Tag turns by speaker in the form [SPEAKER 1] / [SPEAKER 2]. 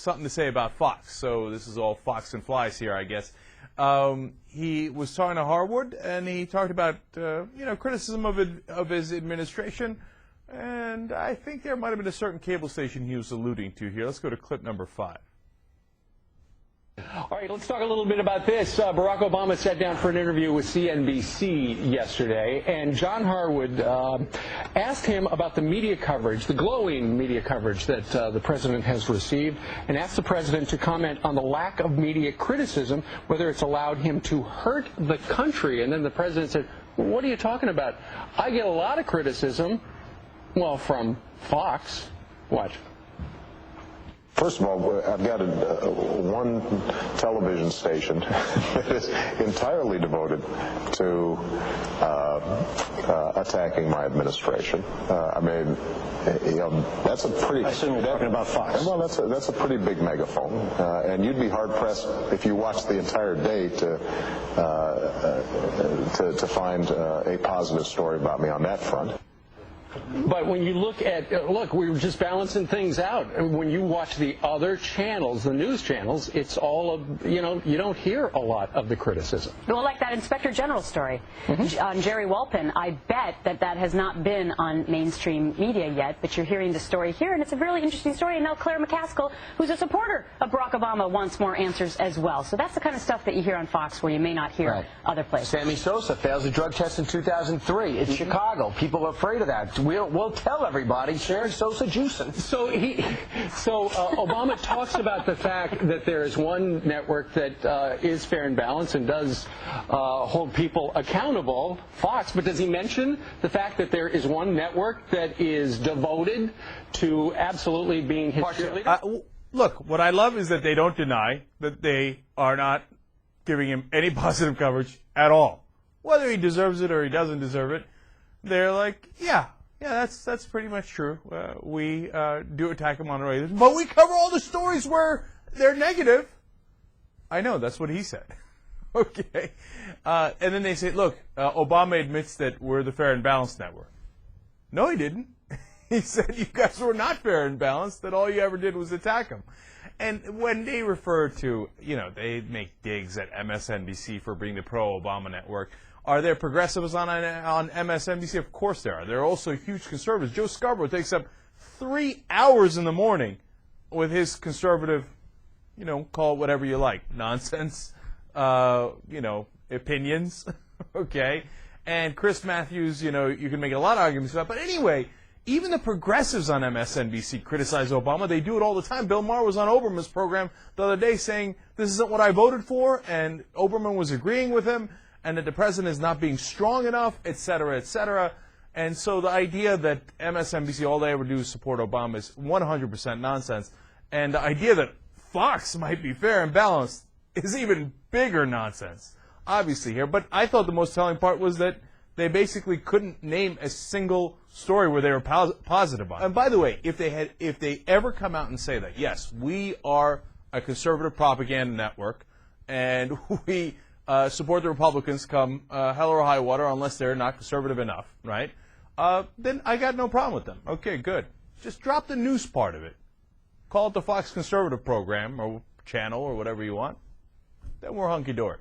[SPEAKER 1] something to say about Fox. So this is all Fox and Flies here, I guess. He was talking to Harwood, and he talked about criticism of his administration. And I think there might have been a certain cable station he was alluding to here. Let's go to clip number 5.
[SPEAKER 2] All right, let's talk a little bit about this. Barack Obama sat down for an interview with CNBC yesterday, and John Harwood asked him about the media coverage, the glowing media coverage that the president has received, and asked the president to comment on the lack of media criticism, whether it's allowed him to hurt the country. And then the president said, "What are you talking about? I get a lot of criticism." Well, from Fox. What?
[SPEAKER 3] First of all, I've got one television station that is entirely devoted to attacking my administration. I mean, that's a pretty.
[SPEAKER 4] I assume you're talking about Fox.
[SPEAKER 3] Well, that's a pretty big megaphone, and you'd be hard pressed if you watched the entire day to find a positive story about me on that front.
[SPEAKER 2] But when you look we were just balancing things out. And when you watch the other channels, the news channels, it's all of, you don't hear a lot of the criticism.
[SPEAKER 5] Well, like that Inspector General story on Jerry Walpin, I bet that has not been on mainstream media yet, but you're hearing the story here, and it's a really interesting story. And now Claire McCaskill, who's a supporter of Barack Obama, wants more answers as well. So that's the kind of stuff that you hear on Fox where you may not hear other places.
[SPEAKER 4] Sammy Sosa fails a drug test in 2003. It's Chicago. People are afraid of that. We'll tell everybody. Sammy Sosa juicing.
[SPEAKER 2] So Obama talks about the fact that there is one network that is fair and balanced and does hold people accountable, Fox, but does he mention the fact that there is one network that is devoted to absolutely being his cheerleader?
[SPEAKER 1] Look, what I love is that they don't deny that they are not giving him any positive coverage at all. Whether he deserves it or he doesn't deserve it, they're like, yeah, that's pretty much true. We do attack him on the radio, but we cover all the stories where they're negative. I know, that's what he said. Okay. And then they say, look, Obama admits that we're the fair and balanced network. No, he didn't. He said you guys were not fair and balanced, that all you ever did was attack him. And when they refer to, they make digs at MSNBC for being the pro-Obama network. Are there progressives on MSNBC? Of course there are. There are also huge conservatives. Joe Scarborough takes up 3 hours in the morning with his conservative, call it whatever you like, nonsense, opinions, okay? And Chris Matthews, you can make a lot of arguments about. But anyway, even the progressives on MSNBC criticize Obama. They do it all the time. Bill Maher was on Oberman's program the other day saying, this isn't what I voted for, and Oberman was agreeing with him, and that the president is not being strong enough, et cetera, et cetera. And so the idea that MSNBC, all they ever do is support Obama is 100% nonsense. And the idea that Fox might be fair and balanced is even bigger nonsense, obviously, here. But I thought the most telling part was that they basically couldn't name a single story where they were positive on. And by the way, if they ever come out and say that, yes, we are a conservative propaganda network, and we support the Republicans come hell or high water unless they're not conservative enough, right? Then I got no problem with them. Okay, good. Just drop the news part of it. Call it the Fox Conservative Program or channel or whatever you want. Then we're hunky-dory.